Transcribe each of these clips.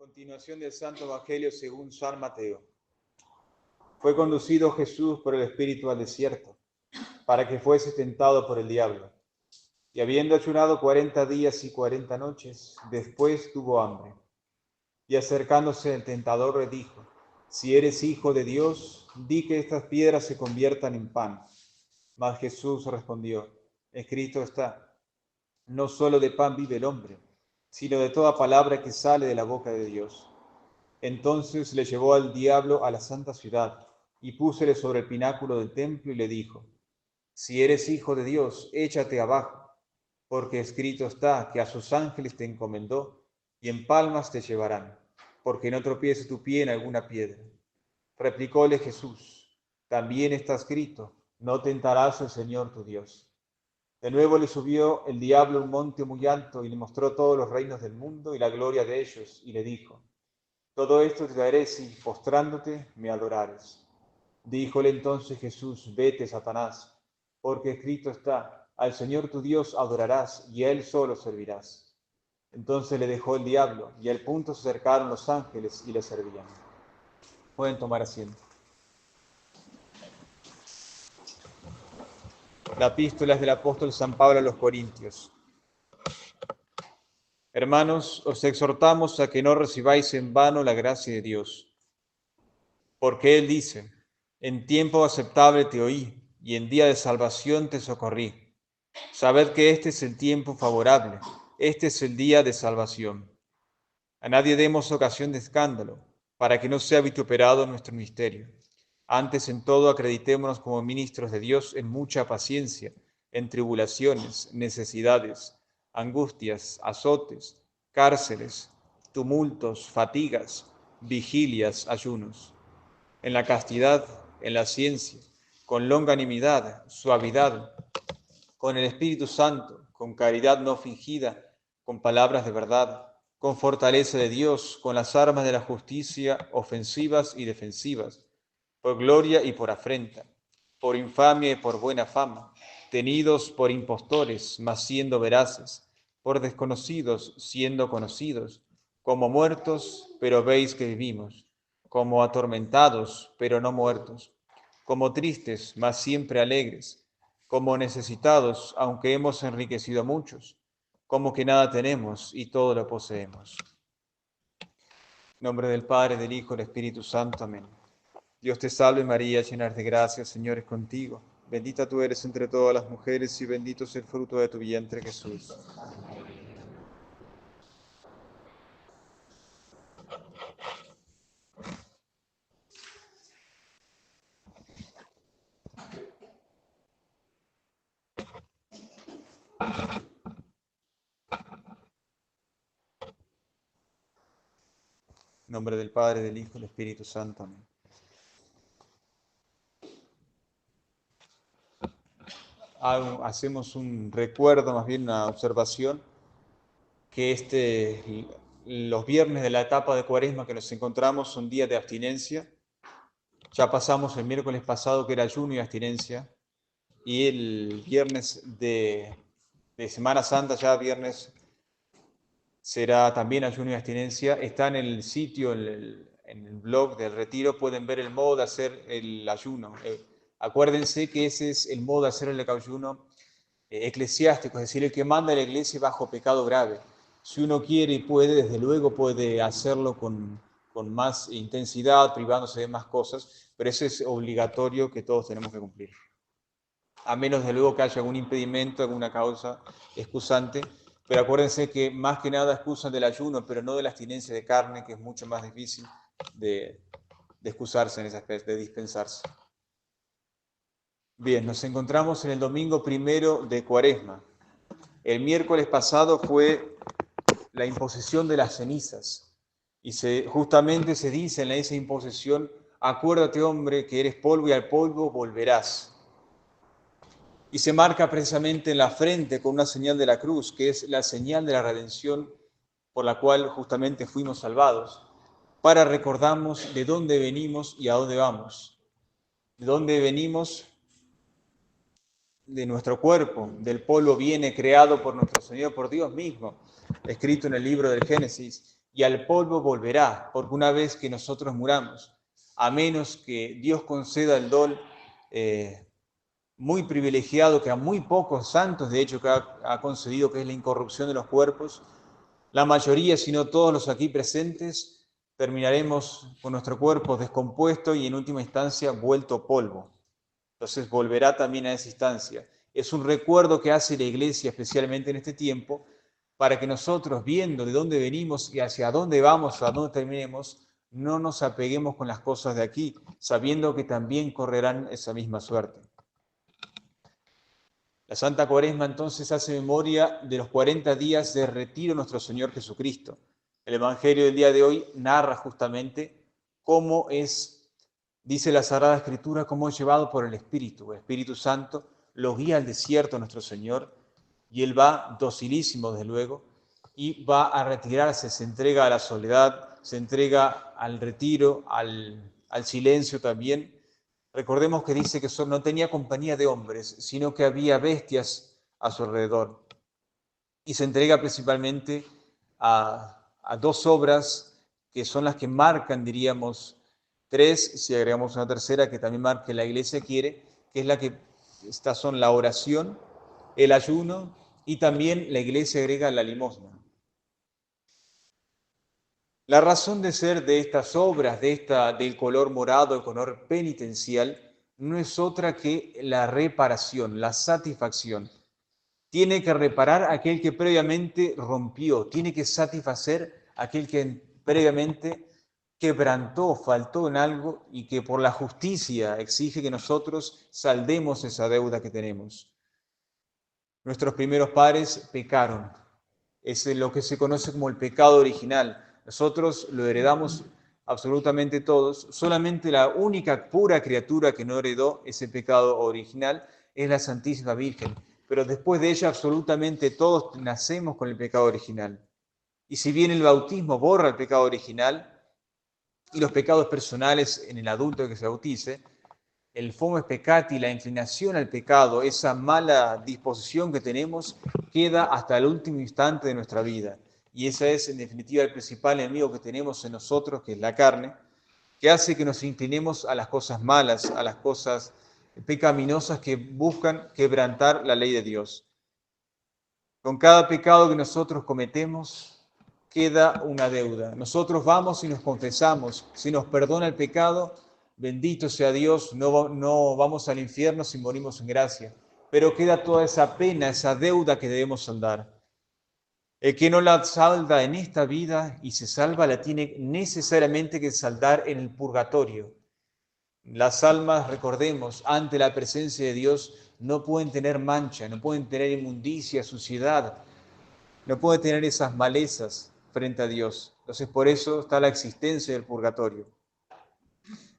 Continuación del Santo Evangelio según San Mateo. Fue conducido Jesús por el Espíritu al desierto, para que fuese tentado por el diablo. Y habiendo ayunado 40 días y 40 noches, después tuvo hambre. Y acercándose el tentador le dijo: Si eres hijo de Dios, di que estas piedras se conviertan en pan. Mas Jesús respondió: Escrito está, no solo de pan vive el hombre, sino de toda palabra que sale de la boca de Dios. Entonces le llevó al diablo a la santa ciudad, y púsele sobre el pináculo del templo, y le dijo: Si eres hijo de Dios, échate abajo, porque escrito está que a sus ángeles te encomendó, y en palmas te llevarán, porque no tropiece tu pie en alguna piedra. Replicóle Jesús: También está escrito, no tentarás al Señor tu Dios. De nuevo le subió el diablo a un monte muy alto, y le mostró todos los reinos del mundo y la gloria de ellos, y le dijo: Todo esto te daré si, postrándote, me adorares. Díjole entonces Jesús: Vete, Satanás, porque escrito está, al Señor tu Dios adorarás, y a Él solo servirás. Entonces le dejó el diablo, y al punto se acercaron los ángeles y le servían. Pueden tomar asiento. La epístola es del apóstol San Pablo a los Corintios. Hermanos, os exhortamos a que no recibáis en vano la gracia de Dios, porque Él dice: En tiempo aceptable te oí, y en día de salvación te socorrí. Sabed que este es el tiempo favorable, este es el día de salvación. A nadie demos ocasión de escándalo, para que no sea vituperado nuestro misterio. Antes en todo acreditémonos como ministros de Dios en mucha paciencia, en tribulaciones, necesidades, angustias, azotes, cárceles, tumultos, fatigas, vigilias, ayunos. En la castidad, en la ciencia, con longanimidad, suavidad, con el Espíritu Santo, con caridad no fingida, con palabras de verdad, con fortaleza de Dios, con las armas de la justicia ofensivas y defensivas, por gloria y por afrenta, por infamia y por buena fama, tenidos por impostores, mas siendo veraces, por desconocidos, siendo conocidos, como muertos, pero veis que vivimos, como atormentados, pero no muertos, como tristes, mas siempre alegres, como necesitados, aunque hemos enriquecido a muchos, como que nada tenemos y todo lo poseemos. En nombre del Padre, del Hijo y del Espíritu Santo. Amén. Dios te salve María, llena de gracia, el Señor es contigo. Bendita tú eres entre todas las mujeres y bendito es el fruto de tu vientre, Jesús. En nombre del Padre, del Hijo y del Espíritu Santo. Amén. Hacemos un recuerdo, más bien una observación, que los viernes de la etapa de Cuaresma que nos encontramos son días de abstinencia. Ya pasamos el miércoles pasado, que era ayuno y abstinencia, y el viernes de Semana Santa, ya viernes, será también ayuno y abstinencia. Está en el sitio, en el blog del Retiro, pueden ver el modo de hacer el ayuno. Acuérdense que ese es el modo de hacer el ayuno eclesiástico, es decir, el que manda a la iglesia bajo pecado grave. Si uno quiere y puede, desde luego puede hacerlo con más intensidad, privándose de más cosas, pero eso es obligatorio que todos tenemos que cumplir. A menos de luego que haya algún impedimento, alguna causa excusante, pero acuérdense que más que nada excusan del ayuno, pero no de la abstinencia de carne, que es mucho más difícil de excusarse en esa especie, de dispensarse. Bien, nos encontramos en el domingo primero de Cuaresma. El miércoles pasado fue la imposición de las cenizas y justamente se dice en esa imposición: acuérdate, hombre, que eres polvo y al polvo volverás. Y se marca precisamente en la frente con una señal de la cruz, que es la señal de la redención por la cual justamente fuimos salvados, para recordarnos de dónde venimos y a dónde vamos. De dónde venimos, de nuestro cuerpo, del polvo viene creado por nuestro Señor, por Dios mismo, escrito en el libro del Génesis, y al polvo volverá, porque una vez que nosotros muramos, a menos que Dios conceda el don muy privilegiado que a muy pocos santos, de hecho, que ha concedido, que es la incorrupción de los cuerpos, la mayoría, si no todos los aquí presentes, terminaremos con nuestro cuerpo descompuesto y en última instancia vuelto polvo. Entonces volverá también a esa instancia. Es un recuerdo que hace la Iglesia, especialmente en este tiempo, para que nosotros, viendo de dónde venimos y hacia dónde vamos, a dónde terminemos, no nos apeguemos con las cosas de aquí, sabiendo que también correrán esa misma suerte. La Santa Cuaresma entonces hace memoria de los 40 días de retiro de nuestro Señor Jesucristo. El Evangelio del día de hoy narra justamente cómo es, dice la Sagrada Escritura, cómo es llevado por el Espíritu Santo, lo guía al desierto nuestro Señor, y Él va docilísimo, desde luego, y va a retirarse, se entrega a la soledad, se entrega al retiro, al silencio también. Recordemos que dice que no tenía compañía de hombres, sino que había bestias a su alrededor. Y se entrega principalmente a dos obras que son las que marcan, diríamos, tres, si agregamos una tercera que también marque la Iglesia quiere, que es la que, estas son la oración, el ayuno y también la Iglesia agrega la limosna. La razón de ser de estas obras, del color morado, el color penitencial, no es otra que la reparación, la satisfacción. Tiene que reparar aquel que previamente rompió, tiene que satisfacer aquel que previamente quebrantó, faltó en algo y que por la justicia exige que nosotros saldemos esa deuda que tenemos. Nuestros primeros padres pecaron. Es lo que se conoce como el pecado original. Nosotros lo heredamos absolutamente todos. Solamente la única pura criatura que no heredó ese pecado original es la Santísima Virgen. Pero después de ella absolutamente todos nacemos con el pecado original. Y si bien el bautismo borra el pecado original y los pecados personales en el adulto que se bautice, el fomes peccati, la inclinación al pecado, esa mala disposición que tenemos, queda hasta el último instante de nuestra vida. Y ese es, en definitiva, el principal enemigo que tenemos en nosotros, que es la carne, que hace que nos inclinemos a las cosas malas, a las cosas pecaminosas que buscan quebrantar la ley de Dios. Con cada pecado que nosotros cometemos, queda una deuda. Nosotros vamos y nos confesamos. Si nos perdona el pecado, bendito sea Dios, no vamos al infierno si morimos en gracia. Pero queda toda esa pena, esa deuda que debemos saldar. El que no la salda en esta vida y se salva, la tiene necesariamente que saldar en el purgatorio. Las almas, recordemos, ante la presencia de Dios no pueden tener mancha, no pueden tener inmundicia, suciedad, no pueden tener esas malezas frente a Dios. Entonces, por eso está la existencia del purgatorio.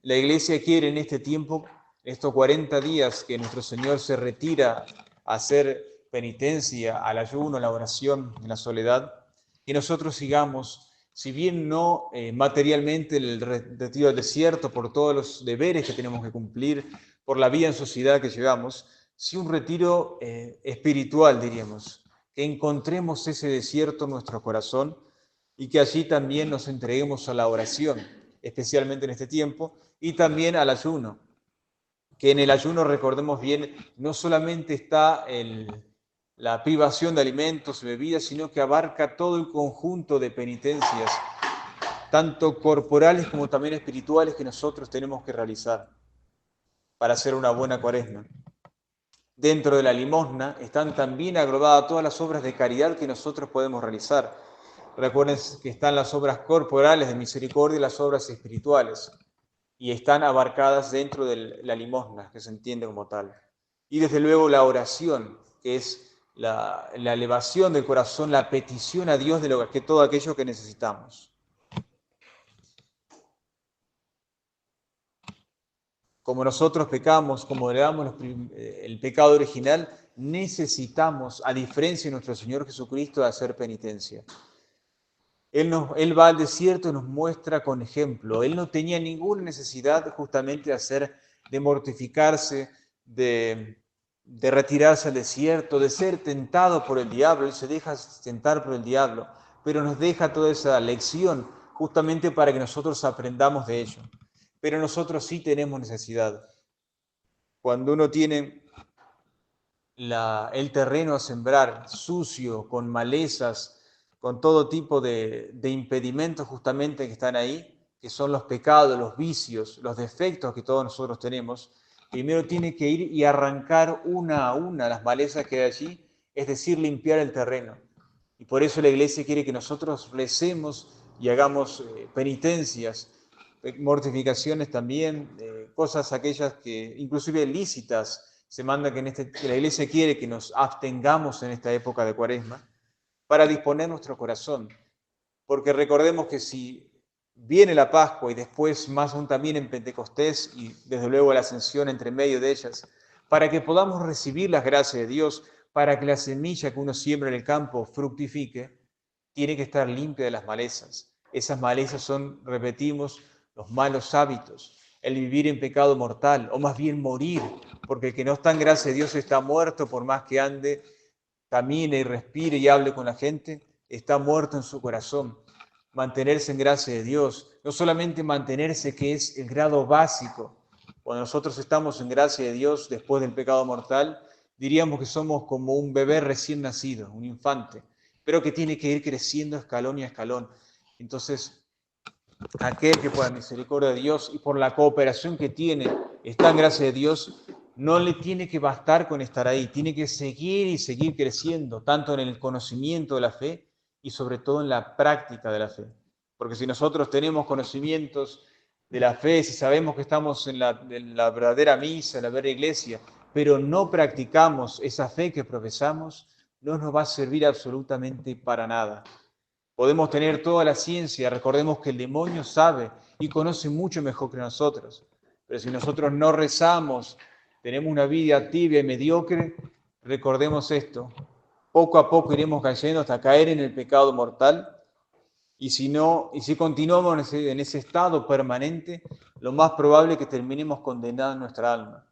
La Iglesia quiere en este tiempo, estos 40 días que nuestro Señor se retira a hacer penitencia, al ayuno, a la oración, en la soledad, que nosotros sigamos, si bien no materialmente el retiro del desierto, por todos los deberes que tenemos que cumplir, por la vida en sociedad que llevamos, sí un retiro espiritual, diríamos, que encontremos ese desierto en nuestro corazón y que allí también nos entreguemos a la oración, especialmente en este tiempo, y también al ayuno, que en el ayuno, recordemos bien, no solamente está la privación de alimentos y bebidas, sino que abarca todo el conjunto de penitencias, tanto corporales como también espirituales, que nosotros tenemos que realizar para hacer una buena cuaresma. Dentro de la limosna están también agrupadas todas las obras de caridad que nosotros podemos realizar. Recuerden que están las obras corporales de misericordia y las obras espirituales, y están abarcadas dentro de la limosna, que se entiende como tal. Y desde luego la oración, que es la elevación del corazón, la petición a Dios de todo aquello que necesitamos. Como nosotros pecamos, como heredamos el pecado original, necesitamos, a diferencia de nuestro Señor Jesucristo, de hacer penitencia. Él va al desierto y nos muestra con ejemplo. Él no tenía ninguna necesidad justamente de mortificarse, de retirarse al desierto, de ser tentado por el diablo. Él se deja tentar por el diablo, pero nos deja toda esa lección justamente para que nosotros aprendamos de ello. Pero nosotros sí tenemos necesidad. Cuando uno tiene el terreno a sembrar sucio, con malezas, con todo tipo de impedimentos justamente que están ahí, que son los pecados, los vicios, los defectos que todos nosotros tenemos, primero tiene que ir y arrancar una a una las malezas que hay allí, es decir, limpiar el terreno. Y por eso la iglesia quiere que nosotros recemos y hagamos penitencias, mortificaciones también, cosas aquellas que inclusive lícitas, se manda que la iglesia quiere que nos abstengamos en esta época de Cuaresma para disponer nuestro corazón. Porque recordemos que si viene la Pascua y después más aún también en Pentecostés y desde luego la Ascensión entre medio de ellas, para que podamos recibir las gracias de Dios, para que la semilla que uno siembra en el campo fructifique, tiene que estar limpia de las malezas. Esas malezas son, repetimos, los malos hábitos, el vivir en pecado mortal, o más bien morir, porque el que no está en gracia de Dios está muerto, por más que ande, camine y respire y hable con la gente, está muerto en su corazón. Mantenerse en gracia de Dios, no solamente mantenerse, que es el grado básico. Cuando nosotros estamos en gracia de Dios después del pecado mortal, diríamos que somos como un bebé recién nacido, un infante, pero que tiene que ir creciendo escalón y escalón. Entonces, aquel que por la misericordia de Dios y por la cooperación que tiene, está en gracia de Dios, no le tiene que bastar con estar ahí, tiene que seguir y seguir creciendo, tanto en el conocimiento de la fe y sobre todo en la práctica de la fe. Porque si nosotros tenemos conocimientos de la fe, si sabemos que estamos en la verdadera misa, en la verdadera iglesia, pero no practicamos esa fe que profesamos, no nos va a servir absolutamente para nada. Podemos tener toda la ciencia, recordemos que el demonio sabe y conoce mucho mejor que nosotros, pero si nosotros no rezamos, tenemos una vida tibia y mediocre, recordemos esto, poco a poco iremos cayendo hasta caer en el pecado mortal, y si continuamos en ese estado permanente, lo más probable es que terminemos condenados en nuestra alma.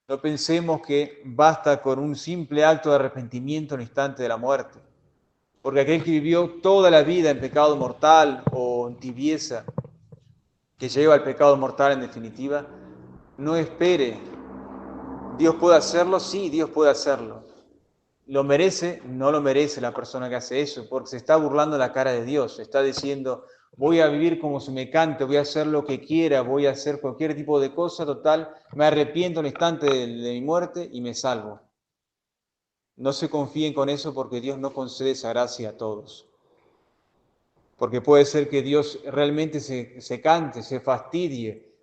No pensemos que basta con un simple acto de arrepentimiento en el instante de la muerte. Porque aquel que vivió toda la vida en pecado mortal o en tibieza, que lleva al pecado mortal en definitiva, no espere. ¿Dios puede hacerlo? Sí, Dios puede hacerlo. ¿Lo merece? No lo merece la persona que hace eso, porque se está burlando de la cara de Dios. Está diciendo, voy a vivir como se me cante, voy a hacer lo que quiera, voy a hacer cualquier tipo de cosa, total, me arrepiento en el instante de mi muerte y me salvo. No se confíen con eso porque Dios no concede esa gracia a todos. Porque puede ser que Dios realmente se cante, se fastidie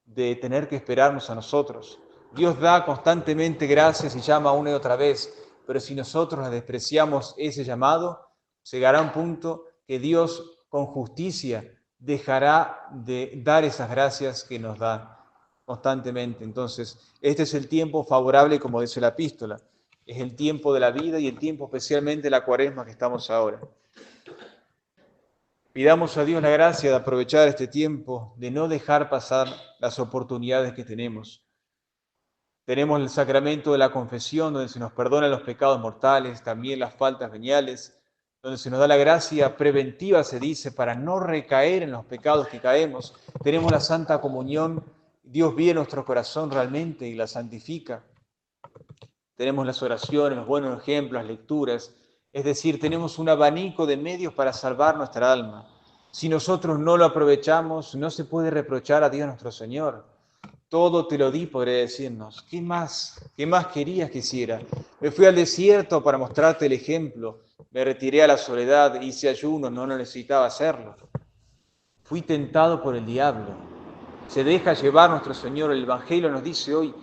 de tener que esperarnos a nosotros. Dios da constantemente gracias y llama una y otra vez, pero si nosotros despreciamos ese llamado, llegará un punto que Dios con justicia dejará de dar esas gracias que nos da constantemente. Entonces, este es el tiempo favorable, como dice la epístola, es el tiempo de la vida y el tiempo especialmente de la Cuaresma que estamos ahora. Pidamos a Dios la gracia de aprovechar este tiempo, de no dejar pasar las oportunidades que tenemos. Tenemos el sacramento de la confesión, donde se nos perdonan los pecados mortales, también las faltas veniales, donde se nos da la gracia preventiva, se dice, para no recaer en los pecados que caemos. Tenemos la Santa Comunión, Dios viene a nuestro corazón realmente y la santifica. Tenemos las oraciones, los buenos ejemplos, las lecturas. Es decir, tenemos un abanico de medios para salvar nuestra alma. Si nosotros no lo aprovechamos, no se puede reprochar a Dios nuestro Señor. Todo te lo di, podría decirnos. ¿Qué más? ¿Qué más querías que hiciera? Me fui al desierto para mostrarte el ejemplo. Me retiré a la soledad, hice ayuno, no necesitaba hacerlo. Fui tentado por el diablo. Se deja llevar nuestro Señor. El Evangelio nos dice hoy,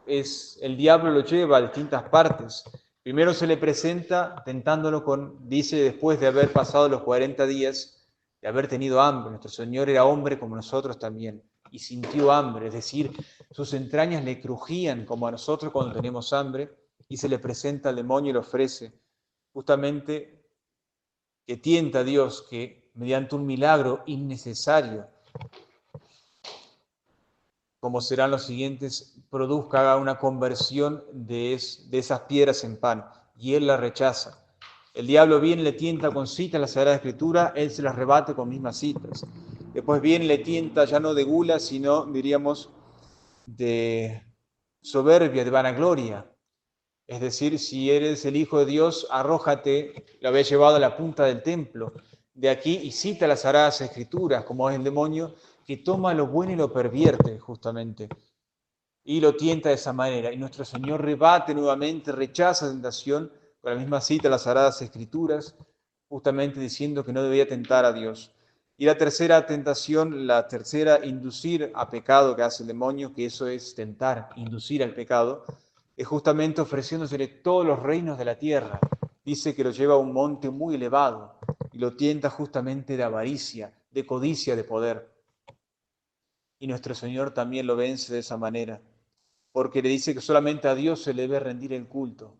el diablo lo lleva a distintas partes. Primero se le presenta tentándolo dice, después de haber pasado los 40 días, de haber tenido hambre. Nuestro Señor era hombre como nosotros también, y sintió hambre, es decir, sus entrañas le crujían como a nosotros cuando tenemos hambre, y se le presenta al demonio y le ofrece justamente que tienta a Dios que mediante un milagro innecesario, como serán los siguientes, haga una conversión de esas piedras en pan. Y él la rechaza. El diablo viene y le tienta con citas la Sagrada Escritura, él se las rebate con mismas citas. Después viene y le tienta ya no de gula, sino, diríamos, de soberbia, de vanagloria. Es decir, si eres el Hijo de Dios, arrójate, lo había llevado a la punta del templo, de aquí y cita las Sagradas Escrituras, como es el demonio, que toma lo bueno y lo pervierte justamente, y lo tienta de esa manera. Y nuestro Señor rebate nuevamente, rechaza la tentación, con la misma cita las Sagradas Escrituras, justamente diciendo que no debía tentar a Dios. Y la tercera tentación, la tercera, inducir a pecado que hace el demonio, que eso es tentar, inducir al pecado, es justamente ofreciéndosele todos los reinos de la tierra. Dice que lo lleva a un monte muy elevado y lo tienta justamente de avaricia, de codicia de poder. Y nuestro Señor también lo vence de esa manera, porque le dice que solamente a Dios se le debe rendir el culto,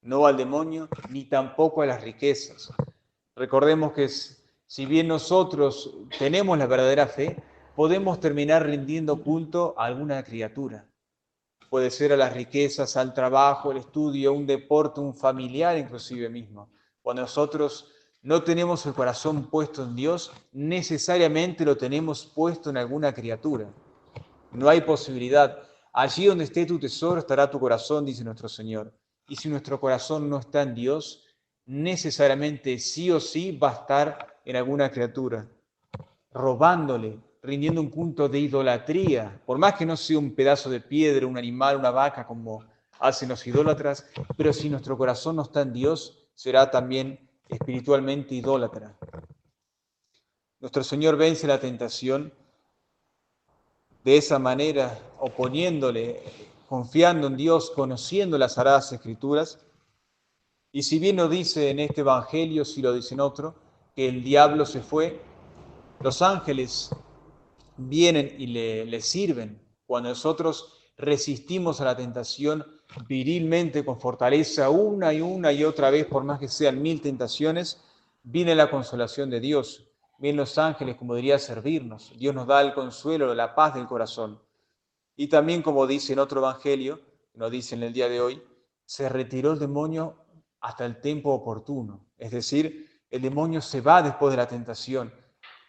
no al demonio ni tampoco a las riquezas. Recordemos que si bien nosotros tenemos la verdadera fe, podemos terminar rindiendo culto a alguna criatura. Puede ser a las riquezas, al trabajo, el estudio, un deporte, un familiar inclusive mismo. Cuando nosotros no tenemos el corazón puesto en Dios, necesariamente lo tenemos puesto en alguna criatura. No hay posibilidad. Allí donde esté tu tesoro estará tu corazón, dice nuestro Señor. Y si nuestro corazón no está en Dios, necesariamente sí o sí va a estar en alguna criatura, robándole, rindiendo un culto de idolatría, por más que no sea un pedazo de piedra, un animal, una vaca, como hacen los idólatras, pero si nuestro corazón no está en Dios, será también espiritualmente idólatra. Nuestro Señor vence la tentación de esa manera, oponiéndole, confiando en Dios, conociendo las Sagradas Escrituras. Y si bien no dice en este Evangelio, si lo dice en otro, que el diablo se fue, los ángeles vienen y le sirven. Cuando nosotros resistimos a la tentación virilmente, con fortaleza, una y otra vez, por más que sean 1000 tentaciones, viene la consolación de Dios. Vienen los ángeles, como diría, a servirnos. Dios nos da el consuelo, la paz del corazón. Y también, como dice en otro evangelio, nos dice en el día de hoy, se retiró el demonio hasta el tiempo oportuno. Es decir, el demonio se va después de la tentación,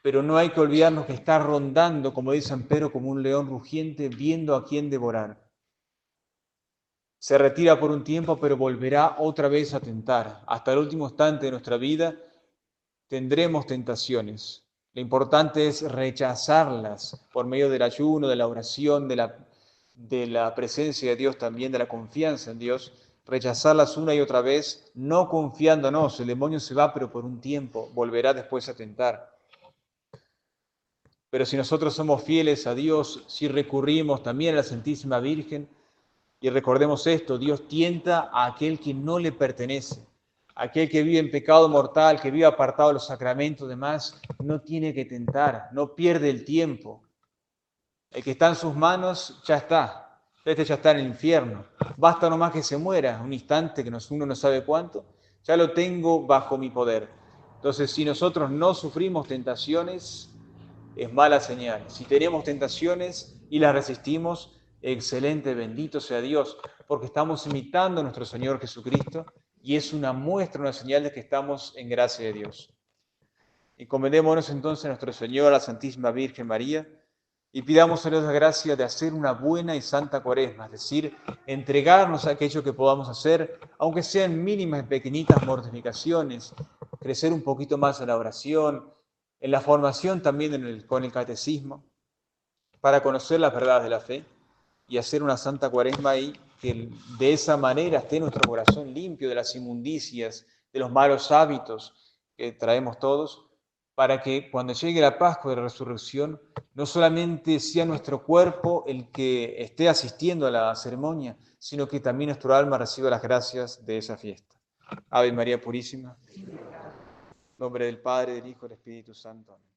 pero no hay que olvidarnos que está rondando, como dice San Pedro, como un león rugiente, viendo a quién devorar. Se retira por un tiempo, pero volverá otra vez a tentar. Hasta el último instante de nuestra vida tendremos tentaciones. Lo importante es rechazarlas por medio del ayuno, de la oración, de la presencia de Dios también, de la confianza en Dios. Rechazarlas una y otra vez, no confiándonos. El demonio se va, pero por un tiempo, volverá después a tentar. Pero si nosotros somos fieles a Dios, si recurrimos también a la Santísima Virgen, y recordemos esto, Dios tienta a aquel que no le pertenece. Aquel que vive en pecado mortal, que vive apartado de los sacramentos, demás, no tiene que tentar, no pierde el tiempo. El que está en sus manos ya está. Este ya está en el infierno. Basta nomás que se muera, un instante que uno no sabe cuánto, ya lo tengo bajo mi poder. Entonces, si nosotros no sufrimos tentaciones, es mala señal. Si tenemos tentaciones y las resistimos, excelente, bendito sea Dios, porque estamos imitando a nuestro Señor Jesucristo y es una muestra, una señal de que estamos en gracia de Dios. Encomendémonos entonces a nuestro Señor, a la Santísima Virgen María, y pidamos a Dios la gracia de hacer una buena y santa cuaresma, es decir, entregarnos a aquello que podamos hacer, aunque sean mínimas y pequeñitas mortificaciones, crecer un poquito más en la oración, en la formación también con el catecismo, para conocer las verdades de la fe y hacer una santa cuaresma y que de esa manera esté nuestro corazón limpio de las inmundicias, de los malos hábitos que traemos todos, para que cuando llegue la Pascua de la Resurrección, no solamente sea nuestro cuerpo el que esté asistiendo a la ceremonia, sino que también nuestro alma reciba las gracias de esa fiesta. Ave María Purísima, en nombre del Padre, del Hijo y del Espíritu Santo. Amén.